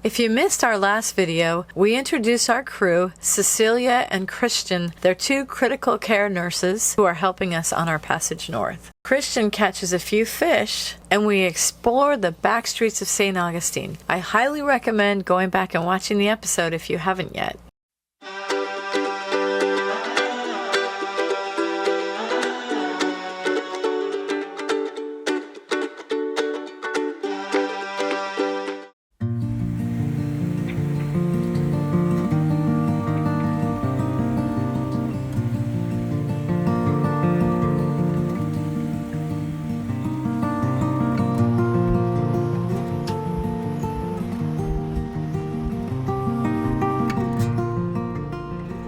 If you missed our last video, we introduced our crew, Cecilia and Christian. They're two critical care nurses who are helping us on our passage north. Christian catches a few fish, and we explore the back streets of St. Augustine. I highly recommend going back and watching the episode if you haven't yet.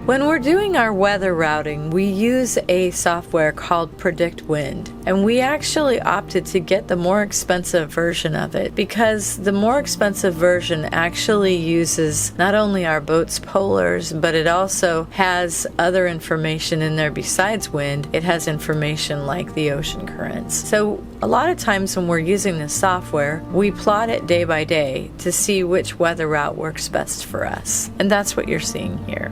When we're doing our weather routing, we use a software called Predict Wind, and we actually opted to get the more expensive version of it because the more expensive version actually uses not only our boat's polars, but it also has other information in there besides wind. It has information like the ocean currents. So a lot of times when we're using this software, we plot it day by day to see which weather route works best for us. And that's what you're seeing here.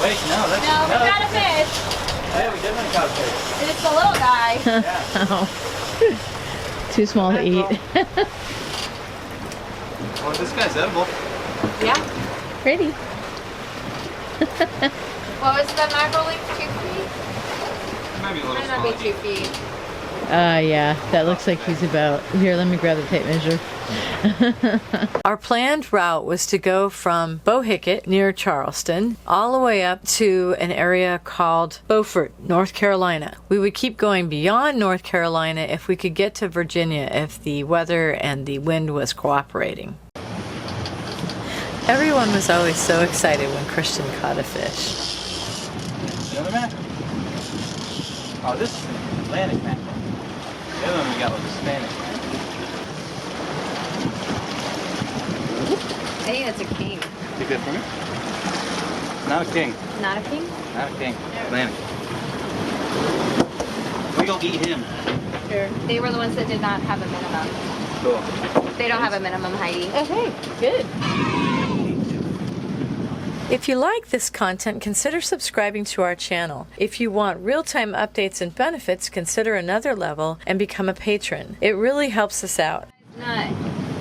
Wait, no, we got a fish. Yeah, we definitely caught a fish. It's a little guy. Yeah. Oh. Too small to eat. Well, this guy's edible. Yeah. Pretty. What was the mackerel length? 2 feet? It might be a little Might small. not be 2 feet. Yeah, that looks like he's about... Here, let me grab the tape measure. Our planned route was to go from Bohicket near Charleston all the way up to an area called Beaufort, North Carolina. We would keep going beyond North Carolina if we could get to Virginia if the weather and the wind was cooperating. Everyone was always so excited when Christian caught a fish. Another mackerel. Oh, this is an Atlantic mackerel. The other one we got was a Spanish mackerel. I think that's a king. Take that from me? Not a king. Not a king? Not a king. Atlantic. We gonna eat him. Sure. They were the ones that did not have a minimum. Cool. They don't have a minimum, Heidi. Okay, good. If you like this content, consider subscribing to our channel. If you want real-time updates and benefits, consider another level and become a patron. It really helps us out. Not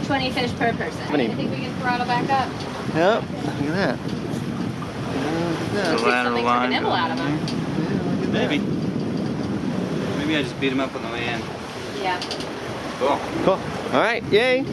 20 fish per person. Many? I think we can throttle back up. Yep. Look at that. Take something for the nibble out of them. Maybe. Maybe I just beat him up on the way in. Yeah. Cool. Cool. All right. Yay.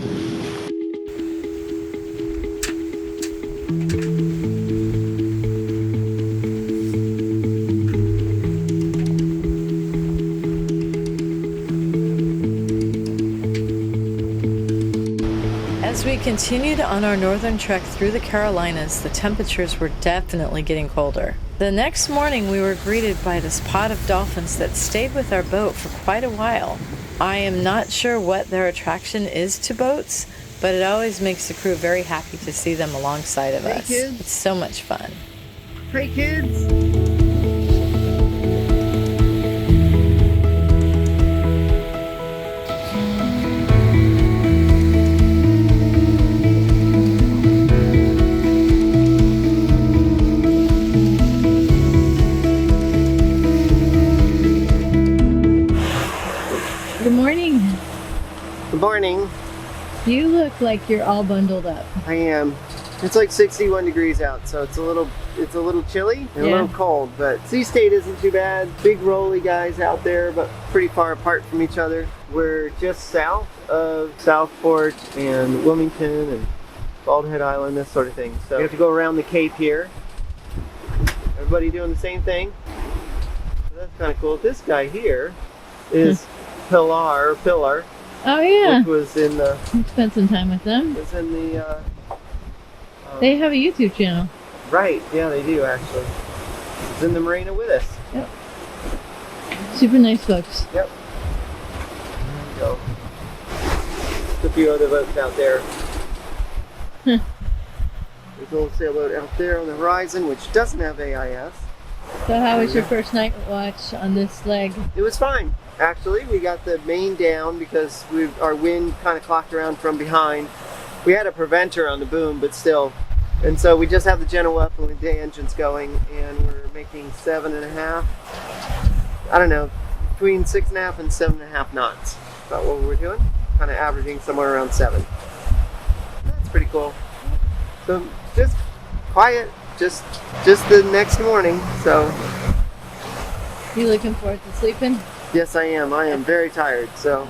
As we continued on our northern trek through the Carolinas, the temperatures were definitely getting colder. The next morning we were greeted by this pod of dolphins that stayed with our boat for quite a while. I am not sure what their attraction is to boats, but it always makes the crew very happy to see them alongside of us. Kids. It's so much fun. Hey, kids. Good morning. Good morning. You look like you're all bundled up. I am. It's like 61 degrees out, so it's a little chilly and a little cold, but sea state isn't too bad. Big rolly guys out there, but pretty far apart from each other. We're just south of Southport and Wilmington and Bald Head Island, this sort of thing. So we have to go around the Cape here. Everybody doing the same thing? So that's kind of cool. This guy here is Pillar. Oh yeah. Which was in the. We spent some time with them. Was in the. They have a YouTube channel. Right. Yeah, they do actually. It's in the marina with us. Yep. Super nice folks. Yep. There we go. There's a few other boats out there. There's a little sailboat out there on the horizon, which doesn't have AIS. So how was your first night watch on this leg? It was fine. Actually, we got the main down because our wind kind of clocked around from behind, We had a preventer on the boom, but still. And so we just have the Genoa fluid day engines going, and we're making 7.5, I don't know, between 6.5 and 7.5 knots. About what we're doing, kind of averaging somewhere around 7. That's pretty cool. So just quiet, just the next morning. So You looking forward to sleeping? yes, I am. I am very tired. So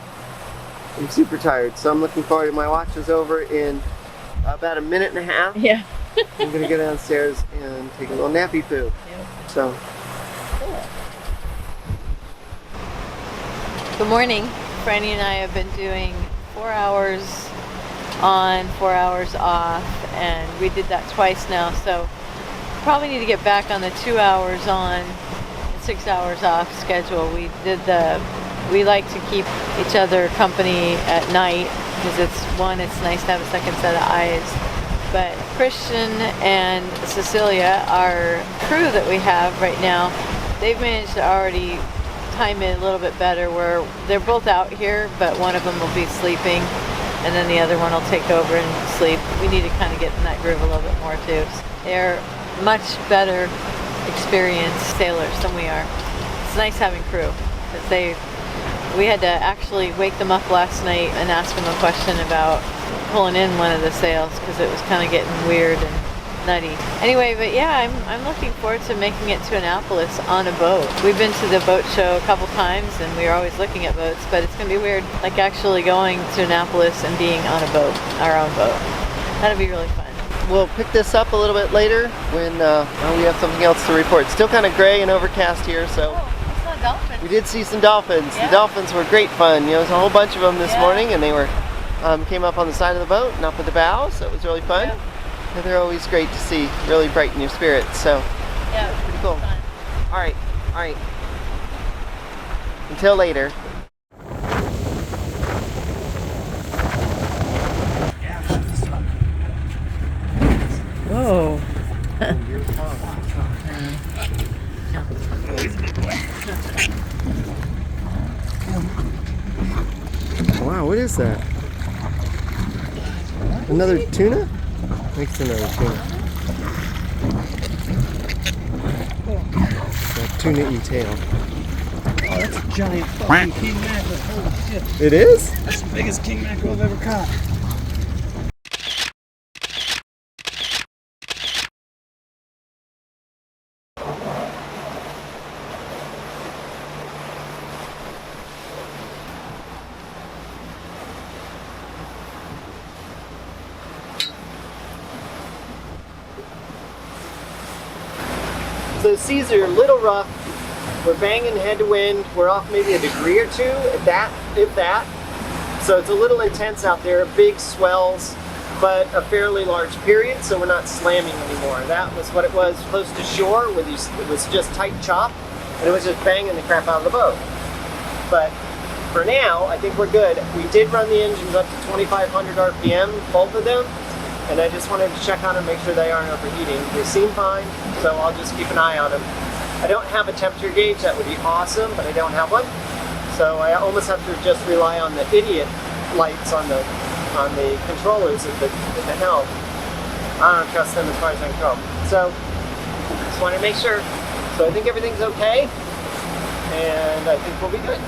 I'm super tired. So I'm looking forward to my watch is over in about a minute and a half. Yeah. I'm gonna go downstairs and take a little nappy poo. Yep. So Good morning. Franny and I have been doing 4 hours on, 4 hours off, and we did that twice now, so probably need to get back on the 2 hours on and 6 hours off schedule. We like to keep each other company at night because it's nice to have a second set of eyes. But Christian and Cecilia, our crew that we have right now, they've managed to already time it a little bit better where they're both out here, but one of them will be sleeping and then the other one will take over and sleep. We need to kind of get in that groove a little bit more too. They're much better experienced sailors than we are. It's nice having crew because we had to actually wake them up last night and ask them a question about pulling in one of the sails because it was kind of getting weird and nutty. Anyway, but yeah, I'm looking forward to making it to Annapolis on a boat. We've been to the boat show a couple times and we are always looking at boats, but it's gonna be weird, like actually going to Annapolis and being on a boat, our own boat. That'll be really fun. we'll pick this up a little bit later when we have something else to report. It's still kind of gray and overcast here, so. Oh, I saw dolphins. We did see some dolphins. Yeah. The dolphins were great fun. You know, there's a whole bunch of them this morning, and they were came up on the side of the boat and up at the bow, so it was really fun. Yeah. And they're always great to see, really brighten your spirits. So Yeah, it was pretty cool. fun. All right. Until later. Whoa. Wow, what is that? Another tuna? I think it's another tuna. A tuna-y tail. Oh, that's a giant fucking king mackerel. Holy shit. It is? That's the biggest king mackerel I've ever caught. So the seas are a little rough. We're banging head to wind. We're off maybe a degree or two, if that. So it's a little intense out there, big swells, but a fairly large period, so we're not slamming anymore. That was what it was close to shore, where it was just tight chop, and it was just banging the crap out of the boat. But for now, I think we're good. We did run the engines up to 2,500 RPM, both of them, and I just wanted to check on them, make sure they aren't overheating. They seem fine, so I'll just keep an eye on them. I don't have a temperature gauge, that would be awesome, but I don't have one. So I almost have to just rely on the idiot lights on the controllers at the helm. I don't trust them as far as I can go. So just want to make sure. So I think everything's okay, and I think we'll be good.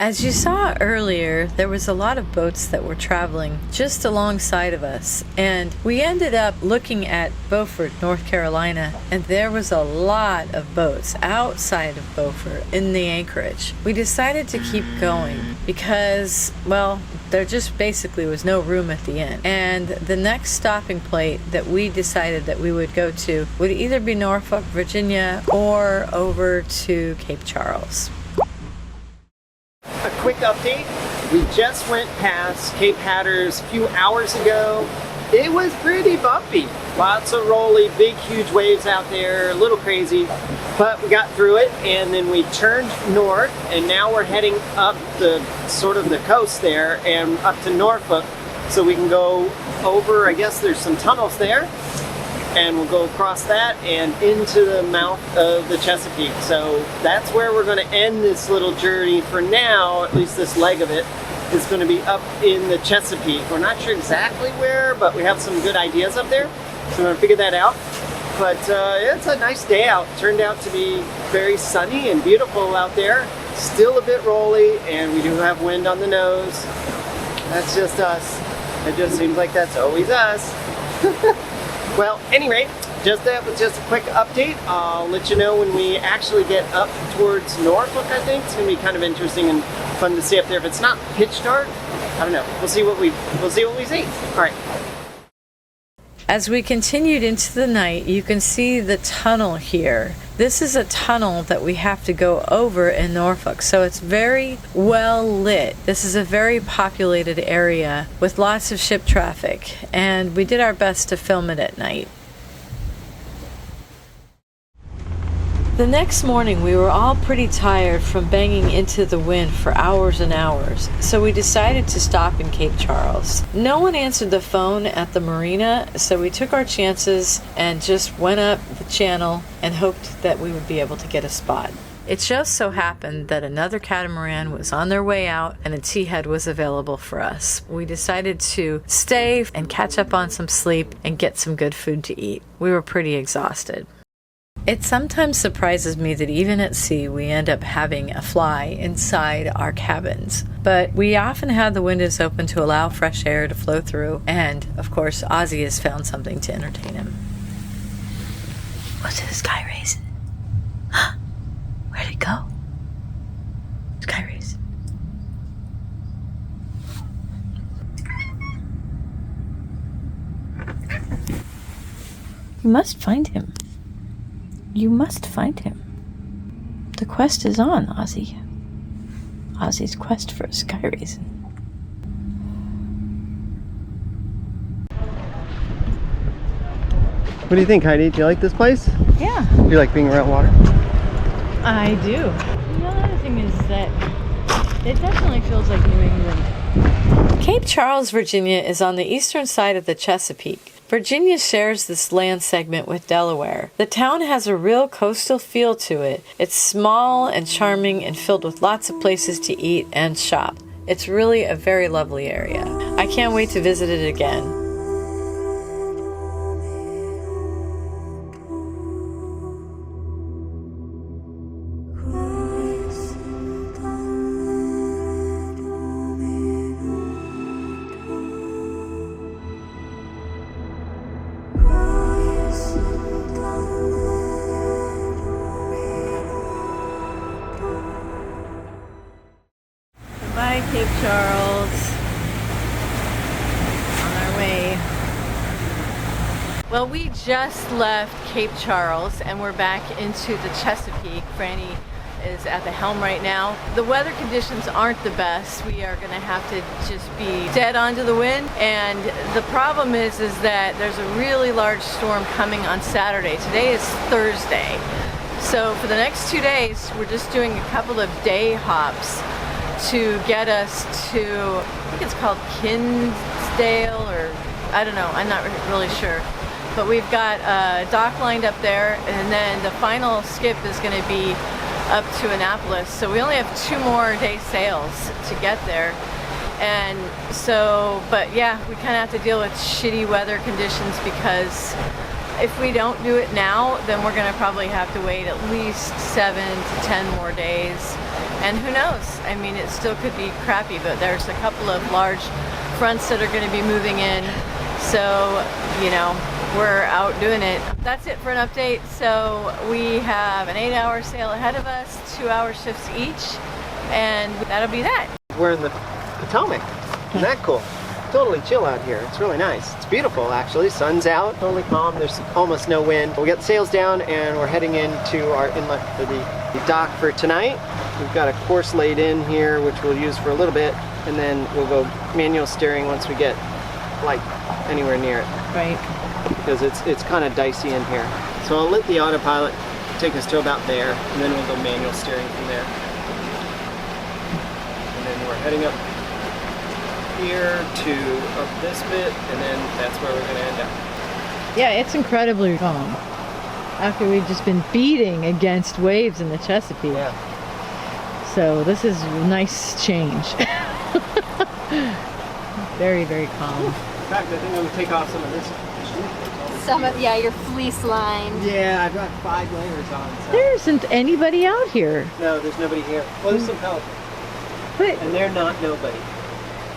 As you saw earlier, there was a lot of boats that were traveling just alongside of us, and we ended up looking at Beaufort, North Carolina, and there was a lot of boats outside of Beaufort in the anchorage. We decided to keep going because, well, there just basically was no room at the inn, and the next stopping place that we decided that we would go to would either be Norfolk, Virginia, or over to Cape Charles. A quick update. We just went past Cape Hatteras a few hours ago. It was pretty bumpy. Lots of rolly, big, huge waves out there, a little crazy, but we got through it, and then we turned north, and now we're heading up the sort of the coast there and up to Norfolk, so we can go over, I guess there's some tunnels there, and we'll go across that and into the mouth of the Chesapeake. So that's where we're going to end this little journey for now, at least this leg of it. is going to be up in the Chesapeake. We're not sure exactly where, but we have some good ideas up there. So we're going to figure that out. But it's a nice day out. Turned out to be very sunny and beautiful out there. Still a bit rolly, and we do have wind on the nose. That's just us. It just seems like that's always us. Well, anyway, that was just a quick update. I'll let you know when we actually get up towards Norfolk. I think it's gonna be kind of interesting and fun to see up there. If it's not pitch dark, I don't know. We'll see what we see. All right. As we continued into the night, you can see the tunnel here. This is a tunnel that we have to go over in Norfolk, so it's very well lit. This is a very populated area with lots of ship traffic, and we did our best to film it at night. The next morning, we were all pretty tired from banging into the wind for hours and hours, so we decided to stop in Cape Charles. No one answered the phone at the marina, so we took our chances and just went up the channel and hoped that we would be able to get a spot. It just so happened that another catamaran was on their way out and a T-head was available for us. We decided to stay and catch up on some sleep and get some good food to eat. We were pretty exhausted. It sometimes surprises me that even at sea we end up having a fly inside our cabins. But we often have the windows open to allow fresh air to flow through, and of course Ozzy has found something to entertain him. What's the sky raisin? Where'd it go? Sky raisin. You must find him. You must find him. The quest is on, Ozzy. Ozzy's quest for a sky raisin. What do you think, Heidi? Do you like this place? Yeah, Do you like being around water? I do. The other thing is that it definitely feels like New England. Cape Charles, Virginia is on the eastern side of the Chesapeake. Virginia shares this land segment with Delaware. The town has a real coastal feel to it. It's small and charming and filled with lots of places to eat and shop. It's really a very lovely area. I can't wait to visit it again. Bye, Cape Charles. On our way. Well, we just left Cape Charles and we're back into the Chesapeake. Franny is at the helm right now. The weather conditions aren't the best. We are gonna have to just be dead onto the wind. And the problem is that there's a really large storm coming on Saturday. Today is Thursday. So for the next 2 days, we're just doing a couple of day hops to get us to, I think it's called Kinsdale, or I don't know, I'm not really sure. But we've got a dock lined up there, and then the final skip is going to be up to Annapolis. So we only have 2 more day sails to get there. And so, but yeah, we kind of have to deal with shitty weather conditions, because if we don't do it now, then we're going to probably have to wait at least 7 to 10 more days. And who knows? I mean, it still could be crappy, but there's a couple of large fronts that are going to be moving in. So, you know, we're out doing it. That's it for an update. So we have an 8-hour sail ahead of us, 2-hour shifts each, and that'll be that. We're in the Potomac. Isn't that cool? Totally chill out here. It's really nice. It's beautiful, actually. Sun's out, totally calm. There's almost no wind. We got the sails down and we're heading into our inlet for the dock for tonight. We've got a course laid in here, which we'll use for a little bit, and then we'll go manual steering once we get like anywhere near it. Right. Because it's kind of dicey in here. So I'll let the autopilot take us to about there, and then we'll go manual steering from there. And then we're heading up here to up this bit, and then that's where we're going to end up. Yeah, it's incredibly calm after we've just been beating against waves in the Chesapeake. Yeah. So this is a nice change. Very, very calm. In fact, I think I'm gonna take off some of this. Yeah, your fleece line. Yeah, I've got 5 layers on. So. There isn't anybody out here. No, there's nobody here. Well, there's some pelicans, But and they're not nobody.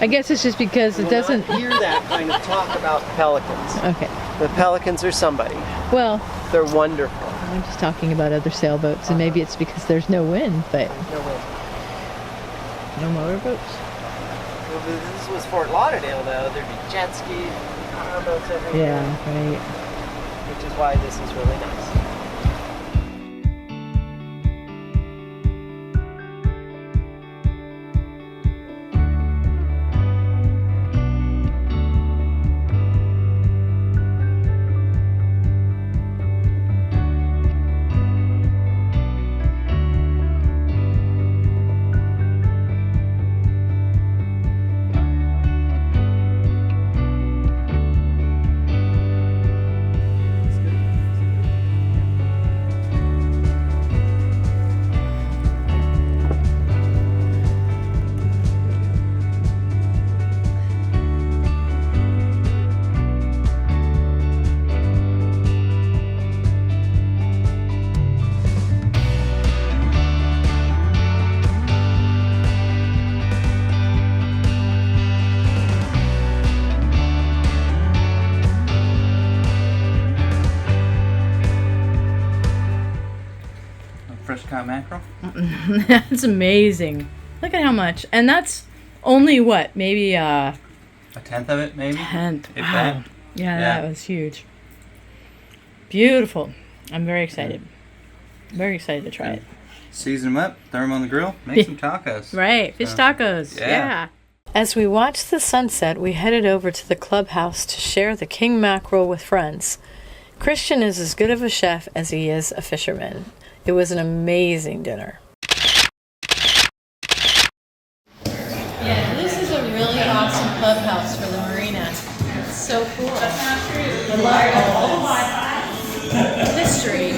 I guess it's just because it doesn't. Not hear that kind of talk about pelicans. Okay. The pelicans are somebody. Well, They're wonderful. I'm just talking about other sailboats, and maybe it's because there's no wind, but No way. no motorboats. Well, if this was Fort Lauderdale, though, there'd be jet skis, powerboats everywhere. Yeah, right. Which is why this is really nice. Fresh caught mackerel. That's amazing. Look at how much. And that's only what? Maybe A tenth of it, maybe. tenth. If Wow. that. Yeah, Yeah. that was huge. Beautiful. I'm very excited. Very excited to try it. Season them up, throw them on the grill, make some tacos. Right, fish tacos. yeah. Yeah. As we watched the sunset, we headed over to the clubhouse to share the king mackerel with friends. Christian is as good of a chef as he is a fisherman. It was an amazing dinner. Yeah, this is a really awesome clubhouse for the marina. It's so cool. That's not true. I love all this history.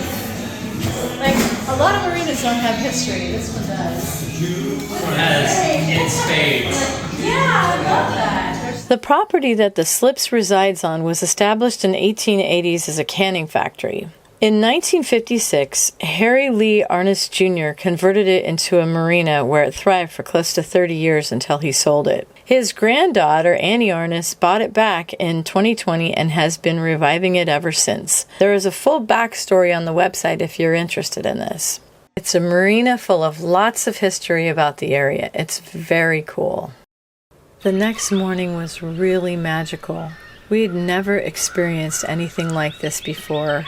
Like, a lot of marinas don't have history. This one does. In spades. Yeah, I love that. The property that the Slips resides on was established in 1880s as a canning factory. In 1956, Harry Lee Arness Jr. converted it into a marina where it thrived for close to 30 years until he sold it. His granddaughter, Annie Arness, bought it back in 2020 and has been reviving it ever since. There is a full backstory on the website if you're interested in this. It's a marina full of lots of history about the area. It's very cool. The next morning was really magical. We had never experienced anything like this before.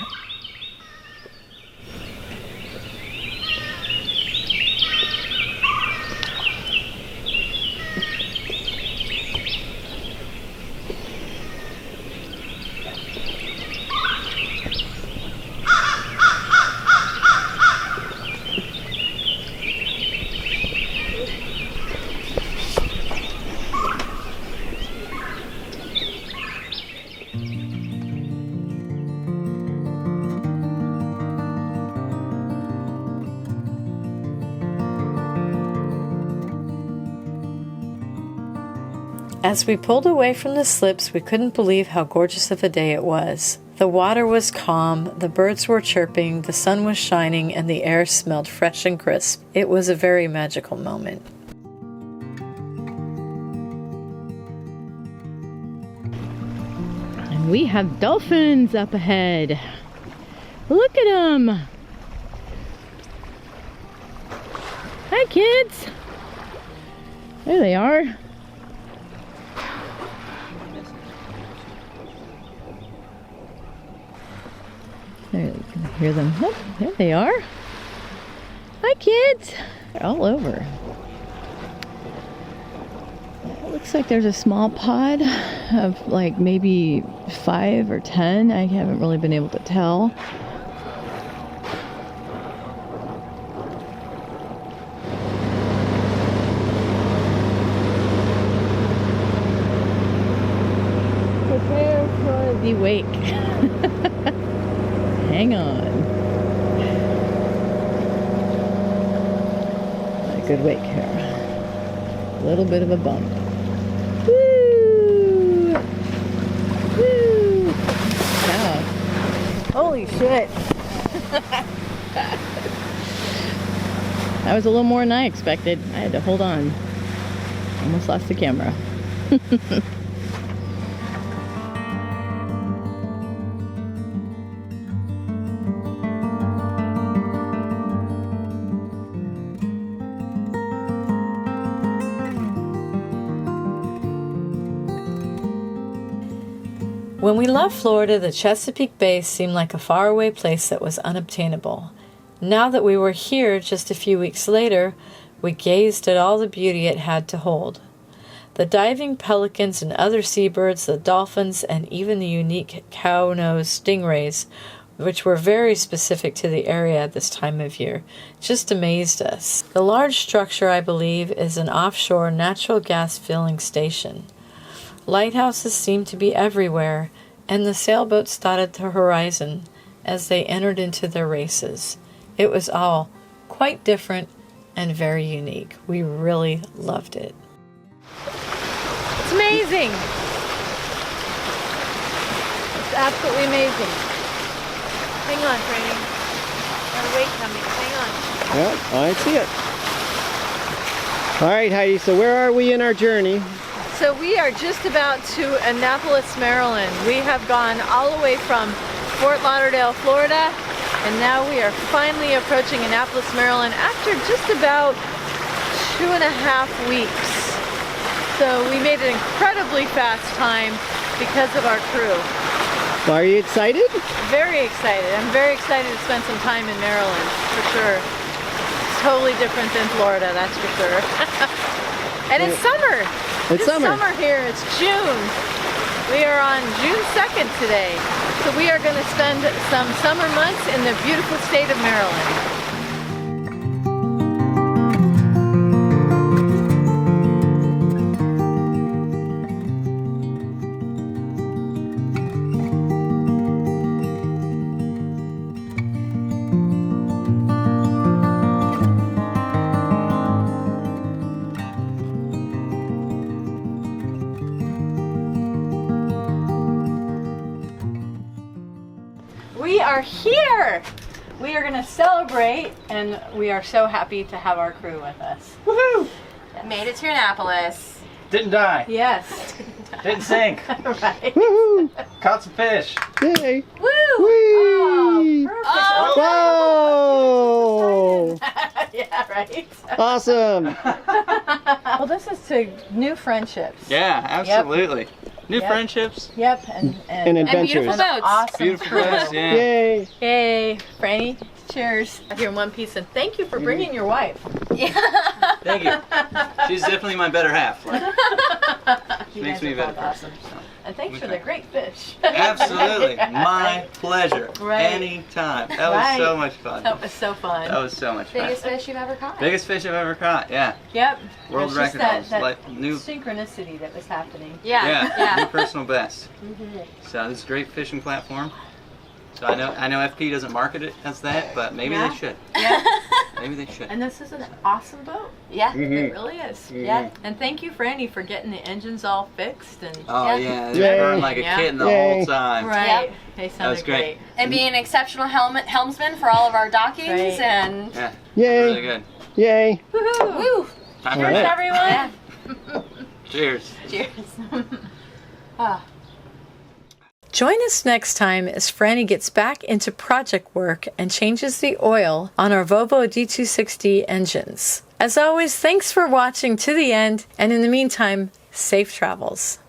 As we pulled away from the slips, we couldn't believe how gorgeous of a day it was. The water was calm, the birds were chirping, the sun was shining, and the air smelled fresh and crisp. It was a very magical moment. And we have dolphins up ahead. Look at them! Hi, kids! There they are. There, you can hear them. Oh, there they are. Hi, kids. They're all over. It looks like there's a small pod of like maybe 5 or 10. I haven't really been able to tell. Prepare for the wake. Hang on. A good wake here. A little bit of a bump. Holy shit. That was a little more than I expected. I had to hold on. Almost lost the camera. When we left Florida, the Chesapeake Bay seemed like a faraway place that was unobtainable. Now that we were here just a few weeks later, we gazed at all the beauty it had to hold. The diving pelicans and other seabirds, the dolphins, and even the unique cow-nosed stingrays, which were very specific to the area at this time of year, just amazed us. The large structure, I believe, is an offshore natural gas filling station. Lighthouses seemed to be everywhere, and the sailboats dotted the horizon as they entered into their races. It was all quite different and very unique. We really loved it. It's amazing! It's absolutely amazing. Hang on, Franny. Got a wait coming. Hang on. Yep, I see it. All right, Heidi, so where are we in our journey? So we are just about to Annapolis, Maryland. We have gone all the way from Fort Lauderdale, Florida, and now we are finally approaching Annapolis, Maryland after just about 2.5 weeks. So we made an incredibly fast time because of our crew. Are you excited? Very excited. I'm very excited to spend some time in Maryland, for sure. It's totally different than Florida, that's for sure. And it's summer. It's summer here. It's June. We are on June 2nd today. So we are going to spend some summer months in the beautiful state of Maryland. We are here! We are going to celebrate, and we are so happy to have our crew with us. Woohoo! Yes. Made it to Annapolis. Didn't die. Yes. Didn't sink. Right. Woohoo! Caught some fish. Yay! Woo! Whee! Oh, perfect. Whoa! Yeah, right. Awesome! Well, this is to new friendships. Yeah, absolutely. New Yep. friendships. Yep, And And adventures. beautiful boats. awesome Beautiful crew. boats, yeah. Yay! Yay, Franny, cheers. Here in one piece, and thank you for bringing your wife. Thank you. She's definitely my better half. She You makes guys me a are better both person. awesome. And thanks for the great fish. Absolutely. My pleasure. Right. Anytime. That was Right. so much fun. That was so fun. That was so much fun. Biggest fish you've ever caught. Biggest fish I've ever caught, yeah. Yep. World It's just record. that Like new, synchronicity that was happening. Yeah. new personal best. So this is a great fishing platform. So I know FP doesn't market it as that, but maybe Yeah. they should. Yeah. Maybe they should. And this is an awesome boat. Yeah. It really is. Yeah. And thank you, Franny, for getting the engines all fixed and Oh yeah, Yeah. they Yay. burned like a Yeah. kitten the Yay. whole time. right. Yep. They That was sounded great. great. And being an exceptional helmsman for all of our dockings Right. and Yeah, Yay! really good. Yay! Woohoo! woo. Time All for right. that. Everyone. Cheers. Cheers. Join us next time as Franny gets back into project work and changes the oil on our Volvo D260 engines. As always, thanks for watching to the end, and in the meantime, safe travels.